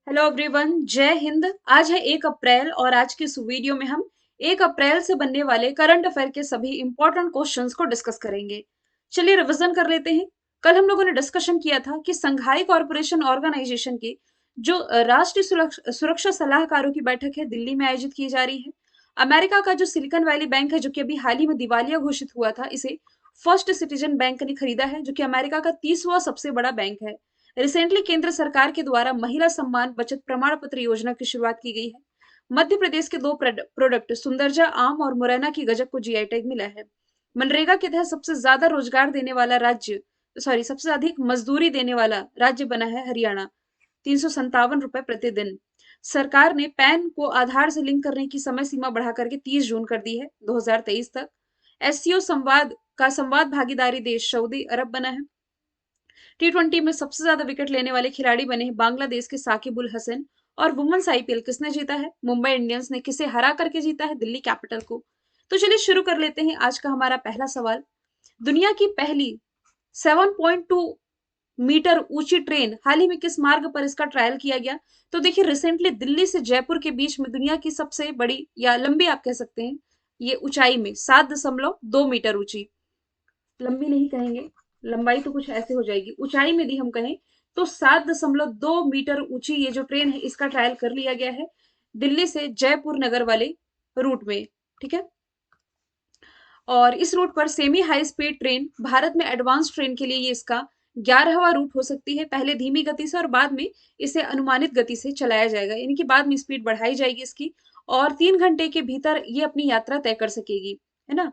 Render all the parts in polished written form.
Hello everyone, जय हिंद। आज है 1 अप्रैल और आज के इस वीडियो में हम 1 अप्रैल से बनने वाले करंट अफेयर के सभी इंपॉर्टेंट क्वेश्चंस को डिस्कस करेंगे। चलिए रिवीजन कर लेते हैं। कल हम लोगों ने डिस्कशन किया था कि संघाई कॉरपोरेशन ऑर्गेनाइजेशन की जो राष्ट्रीय सुरक्षा सलाहकारों की बैठक है दिल्ली में आयोजित की जा रही है। अमेरिका का जो सिलिकॉन वैली बैंक है जो कि अभी हाल ही में दिवालिया घोषित हुआ था, इसे फर्स्ट सिटीजन बैंक ने खरीदा है जो कि अमेरिका का 30वां सबसे बड़ा बैंक है। रिसेंटली केंद्र सरकार के द्वारा महिला सम्मान बचत प्रमाण पत्र योजना की शुरुआत की गई है। मध्य प्रदेश के दो प्रोडक्ट सुंदरजा आम और मुरैना की गजक को जीआई टैग मिला है। मनरेगा के तहत सबसे ज्यादा रोजगार देने वाला राज्य सबसे अधिक मजदूरी देने वाला राज्य बना है हरियाणा, 357 रुपए प्रतिदिन। सरकार ने पैन को आधार से लिंक करने की समय सीमा बढ़ा करके 30 जून कर दी है 2023 तक। एससीओ संवाद भागीदारी देश सऊदी अरब बना है। T20 में सबसे ज्यादा विकेट लेने वाले खिलाड़ी बने हैं बांग्लादेश के साकिब उल हसन। और वुमेन्स आईपीएल किसने जीता है? मुंबई इंडियंस ने। किसे हरा करके जीता है? दिल्ली कैपिटल को। तो चलिए शुरू कर लेते हैं आज का हमारा पहला सवाल। दुनिया की पहली 7.2 मीटर ऊंची ट्रेन हाल ही में किस मार्ग पर इसका ट्रायल किया गया? तो देखिए, रिसेंटली दिल्ली से जयपुर के बीच में दुनिया की सबसे बड़ी या लंबी आप कह सकते हैं, ये ऊंचाई में 7.2 मीटर ऊंची, लंबी नहीं कहेंगे, लंबाई तो कुछ ऐसे हो जाएगी, ऊंचाई में यदि हम कहें तो 7.2 मीटर ऊंची ये जो ट्रेन है इसका ट्रायल कर लिया गया है दिल्ली से जयपुर नगर वाले रूट में। ठीक है। और इस रूट पर semi high speed train Bharat में एडवांस ट्रेन के लिए ये इसका 11वां रूट हो सकती है। पहले धीमी गति से और बाद में इसे अनुमानित गति से चलाया जाएगा, यानी कि बाद में स्पीड बढ़ाई जाएगी इसकी। और 3 घंटे के भीतर ये अपनी यात्रा तय कर सकेगी, है ना।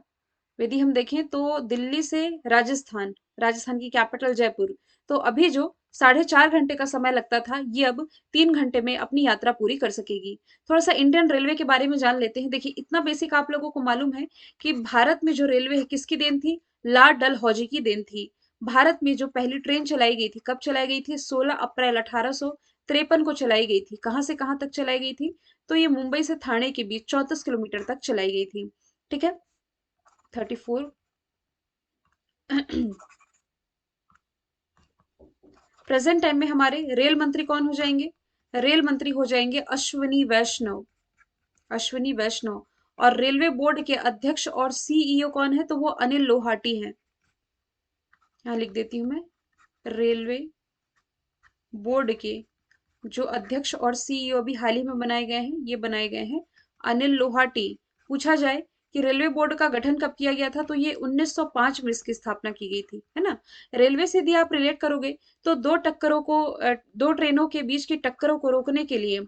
यदि हम देखें तो दिल्ली से राजस्थान, राजस्थान की कैपिटल जयपुर, तो अभी जो 4.5 घंटे का समय लगता था ये अब 3 घंटे में अपनी यात्रा पूरी कर सकेगी। थोड़ा सा इंडियन रेलवे के बारे में जान लेते हैं। देखिए, इतना बेसिक आप लोगों को मालूम है कि भारत में जो रेलवे है किसकी देन थी? लॉर्ड डलहौजी की देन थी। भारत में जो पहली ट्रेन चलाई गई थी, कब चलाई गई थी? 16 अप्रैल 1853 को चलाई गई थी। कहां से कहां तक चलाई गई थी? तो ये मुंबई से थाने के बीच 34 किलोमीटर तक चलाई गई थी। ठीक है। 34। प्रेजेंट टाइम में हमारे रेल मंत्री कौन हो जाएंगे? रेल मंत्री हो जाएंगे अश्विनी वैष्णव। अश्विनी वैष्णव। और रेलवे बोर्ड के अध्यक्ष और सीईओ कौन है? तो वो अनिल लोहाटी हैं। यहां लिख देती हूं मैं, रेलवे बोर्ड के जो अध्यक्ष और सीईओ अभी हाल ही में बनाए गए हैं, ये बनाए गए हैं अनिल लोहाटी। पूछा जाए कि रेलवे बोर्ड का गठन कब किया गया था, तो ये 1905 में इसकी स्थापना की गई थी, है ना। रेलवे से यदि आप रिलेट करोगे तो दो ट्रेनों के बीच की टक्करों को रोकने के लिए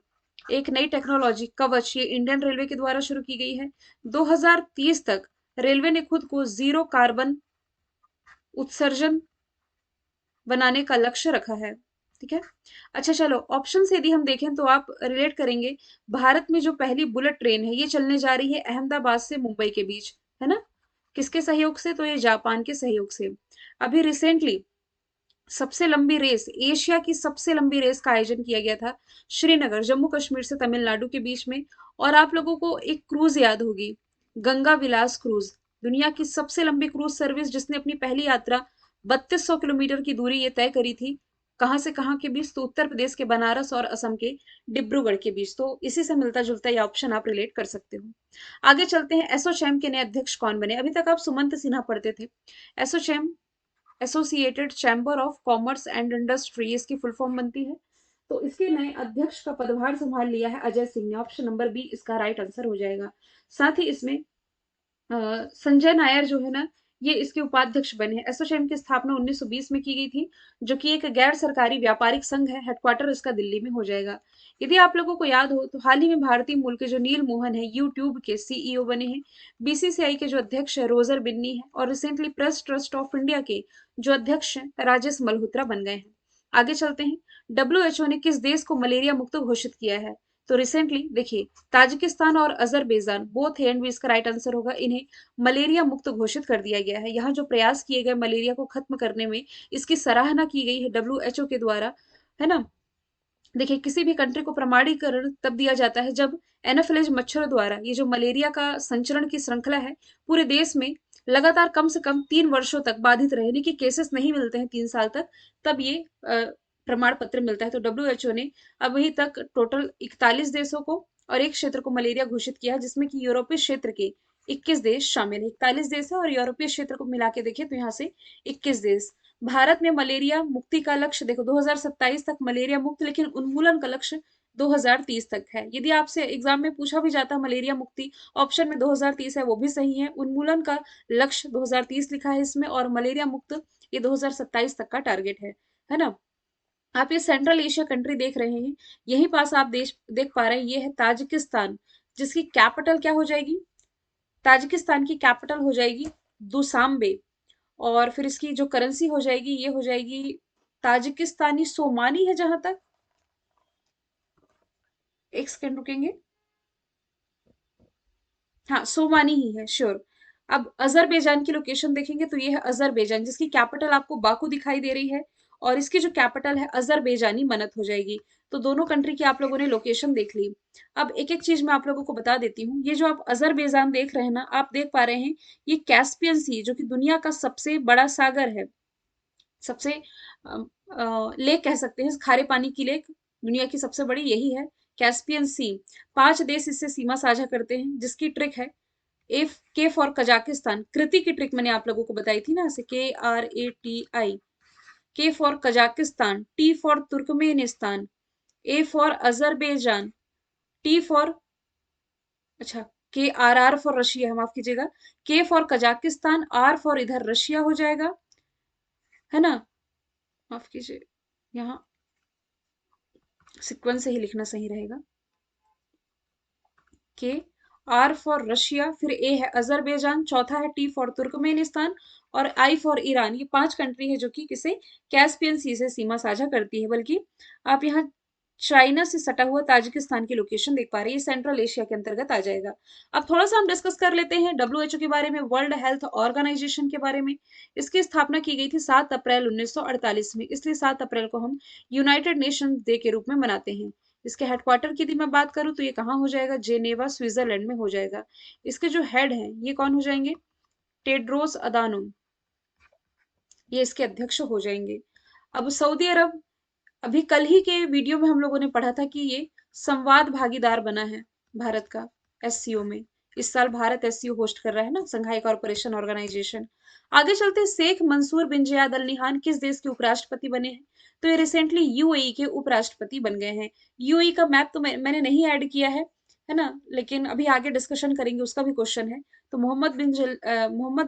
एक नई टेक्नोलॉजी कवच, ये इंडियन रेलवे के द्वारा शुरू की गई है। 2030 तक रेलवे ने खुद को जीरो कार्बन उत्सर्जन बनाने का लक्ष्य रखा है। ठीक है। अच्छा चलो, ऑप्शन से यदि हम देखें तो आप रिलेट करेंगे। भारत में जो पहली बुलेट ट्रेन है ये चलने जा रही है अहमदाबाद से मुंबई के बीच, है ना। किसके सहयोग से? तो ये जापान के सहयोग से। अभी रिसेंटली सबसे लंबी रेस, एशिया की सबसे लंबी रेस का आयोजन किया गया था श्रीनगर, जम्मू कश्मीर से तमिलनाडु के बीच में। और आप लोगों को एक क्रूज याद होगी, गंगा विलास क्रूज, दुनिया की सबसे लंबी क्रूज सर्विस जिसने अपनी पहली यात्रा 3200 किलोमीटर की दूरी ये तय करी थी। कहां से कहां के बीच? तो उत्तर प्रदेश के बनारस और असम के डिब्रूगढ़ के बीच। तो इसी से मिलता जुलता ये ऑप्शन आप रिलेट कर सकते हो। आगे चलते हैं। एसोचैम के नए अध्यक्ष कौन बने? अभी तक आप सुमंत सिन्हा पढ़ते थे। ASSOCHAM associated chamber of commerce and industry इसकी फुल फॉर्म बनती है। तो इसके नए अध्यक्ष का पदभार संभाल लिया है अजय सिंह ने। ऑप्शन नंबर बी इसका राइट आंसर हो जाएगा। साथ ही इसमें संजय नायर जो है ना, ये इसके उपाध्यक्ष बने हैं। एसोचैम की स्थापना 1920 में की गई थी, जो कि एक गैर सरकारी व्यापारिक संघ है। हेडक्वार्टर इसका दिल्ली में हो जाएगा। यदि आप लोगों को याद हो तो हाल ही में भारतीय मूल के जो नील मोहन है यूट्यूब के सीईओ बने हैं। बीसीसीआई के जो अध्यक्ष है रोजर बिन्नी है। और recently press trust of India के जो अध्यक्ष हैं राजेश मल्होत्रा बन गए हैं। आगे चलते हैं। डब्ल्यूएचओ ने किस देश को मलेरिया मुक्त घोषित किया है? तो रिसेंटली देखिए, ताजिकिस्तान और अजरबैजान बोथ है, एंड भी इसका राइट आंसर होगा। इन्हें मलेरिया मुक्त घोषित कर दिया गया है। यहाँ जो प्रयास किए गए मलेरिया को खत्म करने में, इसकी सराहना की गई है डब्ल्यूएचओ के द्वारा, है ना। देखिए, किसी भी कंट्री को प्रमाणीकरण तब दिया जाता है जब एनाफिलेज मच्छरों द्वारा ये जो मलेरिया का संचरण की श्रृंखला है पूरे देश में लगातार कम से कम 3 वर्षों तक बाधित रहे, यानी कि केसेस नहीं मिलते हैं 3 साल तक, तब ये प्रमाण पत्र मिलता है। तो डब्ल्यूएचओ ने अभी तक टोटल 41 देशों को और एक क्षेत्र को मलेरिया घोषित किया है, जिसमें कि यूरोपीय क्षेत्र के 21 देश शामिल है। 41 देश है और यूरोपीय क्षेत्र को मिला के देखें तो यहाँ से 21 देश। भारत में मलेरिया मुक्ति का लक्ष्य देखो 2027 तक मलेरिया मुक्त, लेकिन उन्मूलन का लक्ष्य 2030 तक है। यदि आपसे एग्जाम में पूछा भी जाता है मलेरिया मुक्ति, ऑप्शन में 2030 है, वो भी सही है। उन्मूलन का लक्ष्य 2030 लिखा है इसमें, और मलेरिया मुक्त ये 2027 तक का टारगेट है ना। आप ये सेंट्रल एशिया कंट्री देख रहे हैं, यहीं पास आप देश देख पा रहे हैं, ये है ताजिकिस्तान, जिसकी कैपिटल क्या हो जाएगी, ताजिकिस्तान की कैपिटल हो जाएगी दुशांबे। और फिर इसकी जो करेंसी हो जाएगी ये हो जाएगी ताजिकिस्तानी सोमानी है जहां तक। एक सेकंड रुकेंगे, हाँ सोमानी ही है श्योर। अब अजरबैजान की लोकेशन देखेंगे तो ये है अजरबैजान, जिसकी कैपिटल आपको बाकू दिखाई दे रही है, और इसकी जो कैपिटल है अजरबैजानी मनत हो जाएगी। तो दोनों कंट्री की आप लोगों ने लोकेशन देख ली। अब एक एक चीज मैं आप लोगों को बता देती हूँ। ये जो आप अजरबैजान देख रहे हैं ना, आप देख पा रहे हैं ये कैस्पियन सी, जो कि दुनिया का सबसे बड़ा सागर है, सबसे लेक कह सकते हैं, खारे पानी की लेक दुनिया की सबसे बड़ी यही है, कैस्पियन सी। 5 देश इससे सीमा साझा करते हैं, जिसकी ट्रिक है एफ के फॉर कजाकिस्तान। कृति की ट्रिक मैंने आप लोगों को बताई थी ना, ऐसे KRATI। के for Kazakhstan, T for Turkmenistan, A for Azerbaijan, T for, अच्छा KRR फॉर रशिया, माफ कीजिएगा, के फॉर कजाकिस्तान, आर फॉर इधर रशिया हो जाएगा, है ना। माफ कीजिए, यहाँ सीक्वेंस से ही लिखना सही रहेगा। के, आर फॉर रशिया, फिर ए है अजरबैजान, चौथा है टी फॉर तुर्कमेनिस्तान, और आई फॉर ईरान। ये 5 कंट्री है जो कि किसे कैस्पियन सी से सीमा साझा करती है। बल्कि आप यहाँ चाइना से सटा हुआ ताजिकिस्तान की लोकेशन देख पा रहे हैं, ये सेंट्रल एशिया के अंतर्गत आ जाएगा। अब थोड़ा सा हम डिस्कस कर लेते हैं डब्ल्यूएचओ के बारे में, वर्ल्ड हेल्थ ऑर्गेनाइजेशन के बारे में। इसकी स्थापना की गई थी 7 अप्रैल 1948 में, इसलिए 7 अप्रैल को हम यूनाइटेड नेशन डे के रूप में मनाते हैं। इसके हेडक्वार्टर की यदि मैं बात करूं तो ये कहाँ हो जाएगा, जेनेवा स्विट्जरलैंड में हो जाएगा। इसके जो हेड हैं ये कौन हो जाएंगे, टेड्रोस अदानोम, ये इसके अध्यक्ष हो जाएंगे। अब सऊदी अरब, अभी कल ही के वीडियो में हम लोगों ने पढ़ा था कि ये संवाद भागीदार बना है भारत का एससीओ में। इस साल भारत एससीओ होस्ट कर रहा है ना, संघाई कॉरपोरेशन ऑर्गेनाइजेशन। आगे चलते हैं, शेख मंसूर बिन जियाद अल निहान किस देश के उपराष्ट्रपति बने हैं, तो ये रिसेंटली यूएई के उपराष्ट्रपति बन गए हैं। यूएई का मैप तो मैंने नहीं ऐड किया है ना, लेकिन अभी आगे डिस्कशन करेंगे, उसका भी क्वेश्चन है। तो मोहम्मद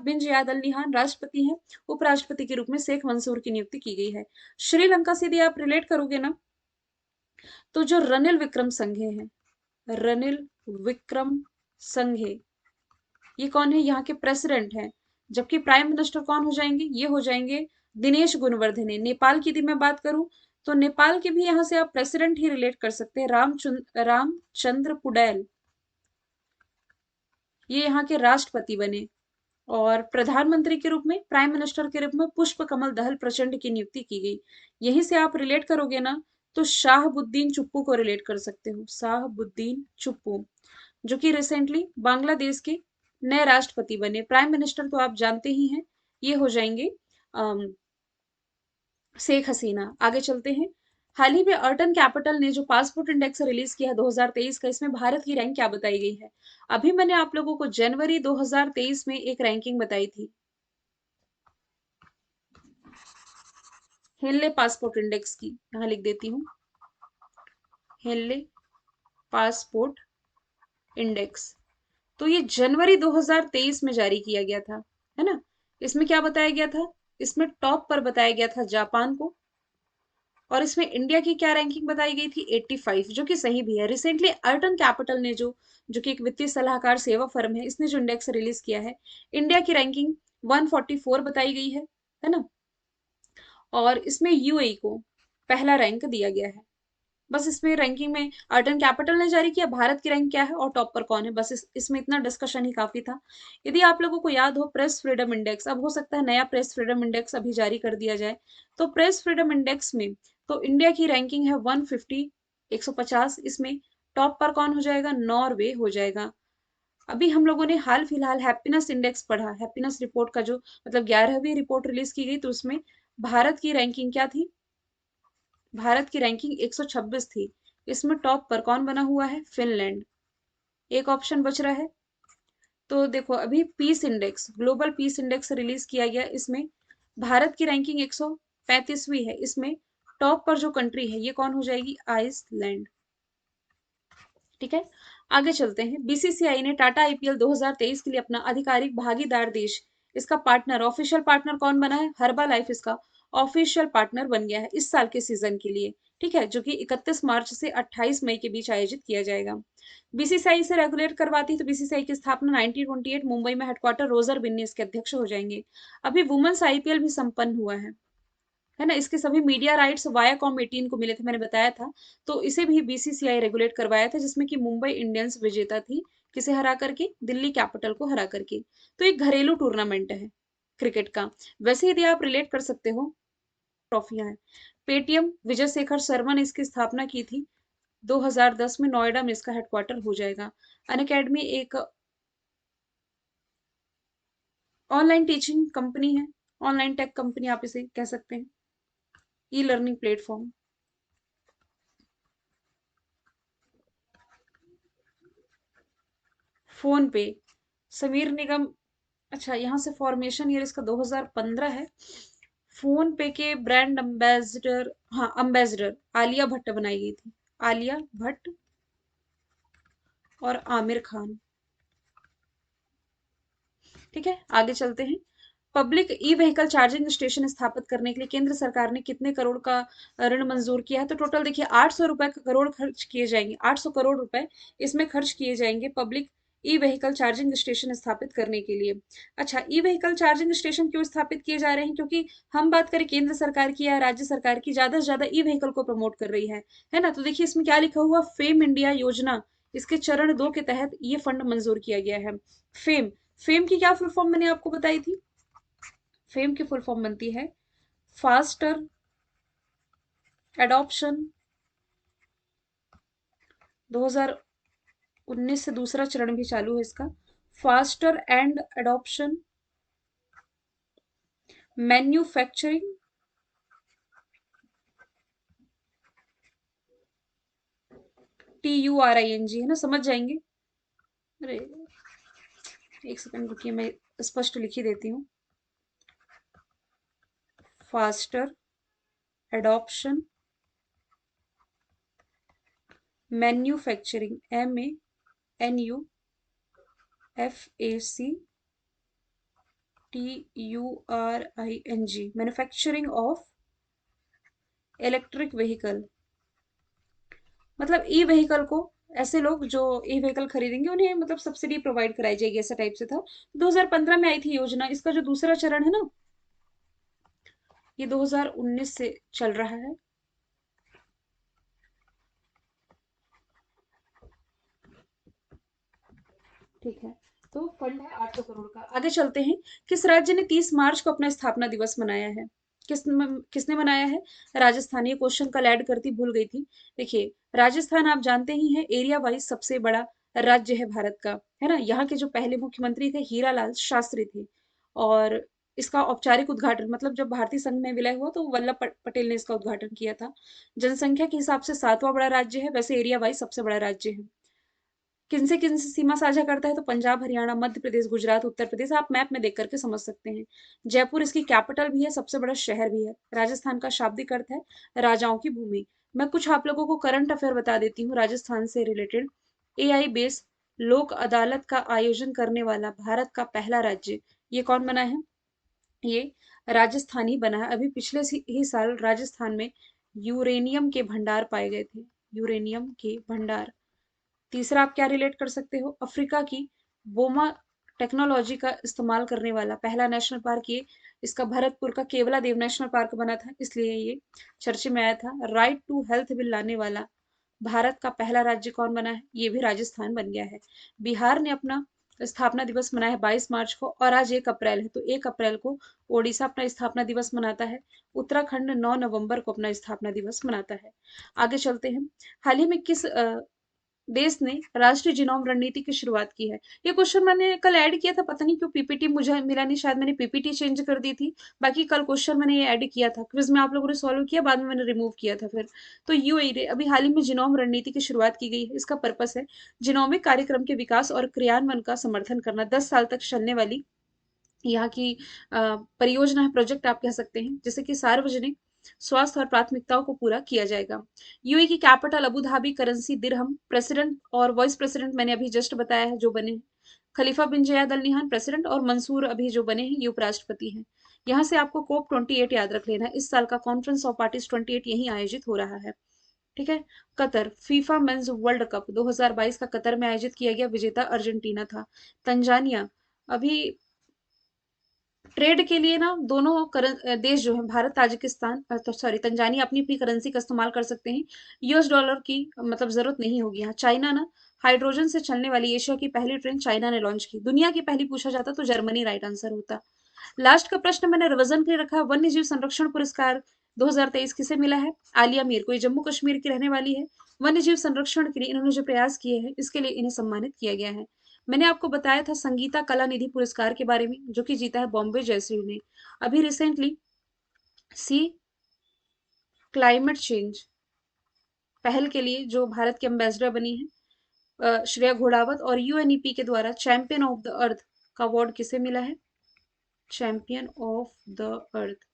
बिन जियाद अल निहान राष्ट्रपति हैं, उपराष्ट्रपति के रूप में शेख मंसूर की नियुक्ति की गई है। श्रीलंका से यदि आप रिलेट करोगे ना, तो जो रनिल विक्रम संघे हैं, रनिल विक्रम संघे, ये कौन है, यहाँ के प्रेसिडेंट हैं। जबकि प्राइम मिनिस्टर कौन हो जाएंगे, ये हो जाएंगे दिनेश गुणवर्धने। नेपाल की यदि मैं बात करूं तो नेपाल के भी यहाँ से आप प्रेसिडेंट ही रिलेट कर सकते हैं, रामचंद्र पुडेल, ये यहाँ के राष्ट्रपति बने। और प्रधानमंत्री के रूप में, प्राइम मिनिस्टर के रूप में पुष्प कमल दहल प्रचंड की नियुक्ति की गई। यहीं से आप रिलेट करोगे ना तो शाहबुद्दीन चुप्पू को रिलेट कर सकते हो, शाहबुद्दीन चुप्पू, जो कि रिसेंटली बांग्लादेश के नए राष्ट्रपति बने। प्राइम मिनिस्टर तो आप जानते ही हैं, ये हो जाएंगे शेख हसीना। आगे चलते हैं, हाल ही में अर्टन कैपिटल ने जो पासपोर्ट इंडेक्स रिलीज किया है 2023 का, इसमें भारत की रैंक क्या बताई गई है। अभी मैंने आप लोगों को जनवरी 2023 में एक रैंकिंग बताई थी, हेनले पासपोर्ट इंडेक्स की, यहां लिख देती हूँ, हेनले पासपोर्ट इंडेक्स। तो ये जनवरी 2023 में जारी किया गया था, है ना। इसमें क्या बताया गया था, इसमें टॉप पर बताया गया था जापान को, और इसमें इंडिया की क्या रैंकिंग बताई गई थी, 85, जो कि सही भी है। रिसेंटली अर्टन कैपिटल ने जो कि एक वित्तीय सलाहकार सेवा फर्म है, इसने जो इंडेक्स रिलीज किया है, इंडिया की रैंकिंग 144 बताई गई है ना। और इसमें यूएई को पहला रैंक दिया गया है। बस इसमें रैंकिंग में अर्टन कैपिटल ने जारी किया, भारत की रैंक क्या है और टॉप पर कौन है, बस इसमें इतना डिस्कशन ही काफी था। यदि आप लोगों को याद हो प्रेस फ्रीडम इंडेक्स, अब हो सकता है नया प्रेस फ्रीडम इंडेक्स अभी जारी कर दिया जाए, तो प्रेस फ्रीडम इंडेक्स में तो इंडिया की रैंकिंग है 150, 150। इसमें टॉप पर कौन हो जाएगा, नॉर्वे हो जाएगा। अभी हम लोगों ने हाल फिलहाल हैप्पीनेस इंडेक्स पढ़ा, हैप्पीनेस रिपोर्ट का जो मतलब 11वीं रिपोर्ट रिलीज की गई, तो उसमें भारत की रैंकिंग क्या थी, भारत की रैंकिंग 126 थी, इसमें टॉप पर कौन बना हुआ है? फिनलैंड। एक ऑप्शन बच रहा है। तो देखो अभी peace index, global peace index release किया गया, इसमें भारत की रैंकिंग 135वीं है, इसमें टॉप पर जो कंट्री है ये कौन हो जाएगी? आइसलैंड। ठीक है, आगे चलते हैं। बीसीसीआई ने टाटा आईपीएल 2023 के लिए अपना आधिकारिक भागीदार देश, इसका पार्टनर, ऑफिशियल पार्टनर कौन बना है? हर्बा लाइफ इसका ऑफिशियल पार्टनर बन गया है इस साल के सीजन के लिए। ठीक है, जो कि 31 मार्च से 28 मई के बीच आयोजित किया जाएगा। बीसीसीआई से रेगुलेट करवाती है, तो बीसीसीआई की स्थापना 1928 मुंबई में, हेडक्वार्टर रोजर बिन्नी इसके अध्यक्ष हो जाएंगे। अभी वुमेन्स आईपीएल भी संपन्न हुआ है ना, इसके सभी मीडिया राइट्स वायाकॉम 18 को मिले थे, मैंने बताया था। तो इसे भी बीसीसीआई रेगुलेट करवाया था, जिसमें कि मुंबई इंडियंस विजेता थी, किसे हरा करके? दिल्ली कैपिटल को हरा करके। तो एक घरेलू टूर्नामेंट है क्रिकेट का। वैसे यदि आप रिलेट कर सकते हो, ट्रॉफियां हैं। पेटीएम, विजय शेखर शर्मा ने इसकी स्थापना की थी 2010 में, नोएडा में इसका हेडक्वार्टर हो जाएगा। अनअकैडमी एक ऑनलाइन टीचिंग कंपनी है, ऑनलाइन टेक कंपनी आप इसे कह सकते हैं, ई लर्निंग प्लेटफॉर्म। फोन पे, समीर निगम, अच्छा यहाँ से फॉर्मेशन ईयर इसका 2015 है। फोन पे के ब्रांड एम्बेसडर, हाँ एम्बेसडर आलिया भट्ट बनाई गई थी, आलिया भट्ट और आमिर खान। ठीक है, आगे चलते हैं। Public e vehicle charging station स्थापित करने के लिए केंद्र सरकार ने कितने करोड़ का ऋण मंजूर किया है? तो टोटल देखिए 800 रुपए करोड़ खर्च किए जाएंगे, 800 करोड़ रुपए इसमें खर्च किए जाएंगे public e vehicle charging station स्थापित करने के लिए। अच्छा, ई व्हीकल चार्जिंग स्टेशन क्यों स्थापित किए जा रहे हैं? क्योंकि हम बात करें केंद्र सरकार की या राज्य सरकार की, ज्यादा से ज्यादा ई व्हीकल को प्रमोट कर रही है ना। तो देखिए इसमें क्या लिखा हुआ, फेम इंडिया योजना, इसके चरण 2 के तहत ये फंड मंजूर किया गया है। फेम, फेम की क्या फुल फॉर्म मैंने आपको बताई थी? फेम की फुल फॉर्म बनती है फास्टर एडॉप्शन, 2019 से दूसरा चरण भी चालू है इसका, faster and adoption manufacturing, TURING है ना, समझ जाएंगे। अरे एक सेकंड रुकिए, मैं स्पष्ट लिख ही देती हूँ। Faster adoption manufacturing, MANUFACTURING, manufacturing of electric vehicle. मतलब ई व्हीकल को, ऐसे लोग जो ई व्हीकल खरीदेंगे उन्हें मतलब सब्सिडी प्रोवाइड कराई जाएगी, ऐसा टाइप से था। 2015 में आई थी योजना, इसका जो दूसरा चरण है ना, ये 2019 से चल रहा है। ठीक है, तो फंड है 800 करोड़ का। आगे चलते हैं। किस राज्य ने 30 मार्च को अपना स्थापना दिवस मनाया है? किसने मनाया है? राजस्थान। ये क्वेश्चन कल ऐड करती भूल गई थी। देखिए, राजस्थान आप जानते ही हैं एरिया वाइज सबसे बड़ा राज्य है भारत का, है ना। यहाँ के जो पहले मुख्यमंत्री थे हीरालाल शास्त्री थे, और इसका औपचारिक उद्घाटन, मतलब जब भारतीय संघ में विलय हुआ तो वल्लभ पटेल ने इसका उद्घाटन किया था। जनसंख्या के हिसाब से सातवां बड़ा राज्य है, वैसे एरिया वाइज सबसे बड़ा राज्य है। किनसे सीमा साझा करता है? तो पंजाब, हरियाणा, मध्य प्रदेश, गुजरात, उत्तर प्रदेश, आप मैप में देख करके समझ सकते हैं। जयपुर इसकी कैपिटल भी है, सबसे बड़ा शहर भी है। राजस्थान का शाब्दिक अर्थ है राजाओं की भूमि। मैं कुछ आप लोगों को करंट अफेयर बता देती हूँ राजस्थान से रिलेटेड। एआई बेस लोक अदालत का आयोजन करने वाला भारत का पहला राज्य, ये कौन बना है? ये राजस्थान ही बना है। अभी पिछले ही साल राजस्थान में यूरेनियम के भंडार पाए गए थे, यूरेनियम के भंडार। तीसरा आप क्या रिलेट कर सकते हो? अफ्रीका की बोमा टेक्नोलॉजी का इस्तेमाल करने वाला पहला नेशनल पार्क, ये इसका भरतपुर का केवला देव नेशनल पार्क बना था, इसलिए ये चर्चे में आया था। राइट टू हेल्थ बिल लाने वाला भारत का पहला राज्य कौन बना है? ये भी राजस्थान बन गया है। बिहार ने अपना स्थापना दिवस मनाया है 22 मार्च को, और आज 1 अप्रैल है, तो 1 अप्रैल को ओडिशा अपना स्थापना दिवस मनाता है। उत्तराखंड 9 नवंबर को अपना स्थापना दिवस मनाता है। आगे चलते हैं। हाल ही में किस देश ने राष्ट्रीय जीनोम रणनीति की शुरुआत की है? ये क्वेश्चन मैंने कल ऐड किया था, पता नहीं क्यों पीपीटी मुझे मिला नहीं, शायद मैंने पीपीटी चेंज कर दी थी। बाकी कल क्वेश्चन मैंने ये ऐड किया था, क्विज में आप लोगों ने सॉल्व किया, बाद में मैंने रिमूव किया था फिर। तो यूएई अभी हाल ही में जीनोम रणनीति की शुरुआत की गई है। इसका पर्पस है जीनोमिक कार्यक्रम के विकास और क्रियान्वयन का समर्थन करना। 10 साल तक चलने वाली यहाँ की परियोजना है, प्रोजेक्ट आप कह सकते हैं, जिससे कि सार्वजनिक स्वास्थ्य और प्राथमिकताओं को पूरा किया जाएगा। यूएई की कैपिटल अबू धाबी, करेंसी दिरहम, प्रेसिडेंट और वाइस प्रेसिडेंट मैंने अभी जस्ट बताया है जो बने हैं। खलीफा बिन जयाद अल निहान प्रेसिडेंट और मंसूर अभी जो बने हैं ये उपराष्ट्रपति हैं। यहाँ से आपको कोप 28 याद रख लेना है। इस साल का कॉन्फ्रेंस ऑफ पार्टीज 28 यहीं आयोजित हो रहा है। ठीक है। Qatar FIFA mains world cup 2022 का कतर में आयोजित किया गया, विजेता अर्जेंटीना था। तंजानिया अभी ट्रेड के लिए ना दोनों देश जो है भारत ताजिकिस्तान तो सॉरी तंजानिया अपनी अपनी करेंसी का इस्तेमाल कर सकते हैं। यूएस डॉलर की मतलब जरूरत नहीं होगी यहाँ। चाइना ना हाइड्रोजन से चलने वाली एशिया की पहली ट्रेन चाइना ने लॉन्च की। दुनिया की पहली पूछा जाता तो जर्मनी राइट आंसर होता। लास्ट का प्रश्न मैंने रिवीजन के लिए रखा है। वन्य जीव संरक्षण पुरस्कार 2023 किसे मिला है? आलिया मीर को। ये जम्मू कश्मीर की रहने वाली है। वन्य जीव संरक्षण के लिए इन्होंने जो प्रयास किए हैं इसके लिए इन्हें सम्मानित किया गया है। मैंने आपको बताया था संगीता कला निधि पुरस्कार के बारे में, जो कि जीता है बॉम्बे जयश्री ने। अभी रिसेंटली सी क्लाइमेट चेंज पहल के लिए जो भारत की एम्बेसडर बनी है श्रेया घोड़ावत, और यूएनईपी के द्वारा चैंपियन ऑफ द अर्थ का अवार्ड किसे मिला है? Champion of the earth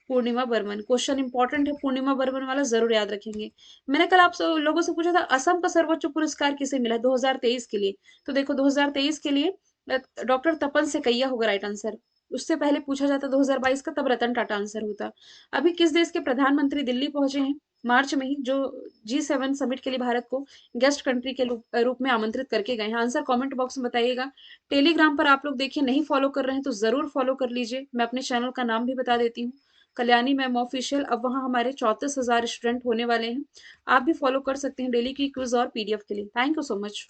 Purnima Barman. Question important है, पूर्णिमा बर्मन वाला जरूर याद रखेंगे। मैंने कल आप सब लोगों से पूछा था असम का सर्वोच्च पुरस्कार किसे मिला 2023 के लिए। तो देखो 2023 के लिए डॉक्टर तपन सेकैया होगा राइट आंसर। उससे पहले पूछा जाता 2022 का, तब रतन टाटा आंसर होता। अभी किस देश के प्रधानमंत्री दिल्ली पहुंचे हैं मार्च में ही, जो G7 समिट के लिए भारत को गेस्ट कंट्री के रूप में आमंत्रित करके गए हैं? आंसर कमेंट बॉक्स में बताइएगा। टेलीग्राम पर आप लोग देखिए नहीं फॉलो कर रहे हैं तो जरूर फॉलो कर लीजिए। मैं अपने चैनल का नाम भी बता देती हूँ, कल्याणी मैम ऑफिशियल। अब वहाँ हमारे 34,000 स्टूडेंट होने वाले हैं। आप भी फॉलो कर सकते हैं डेली की क्विज और पीडीएफ के लिए। Thank you so much.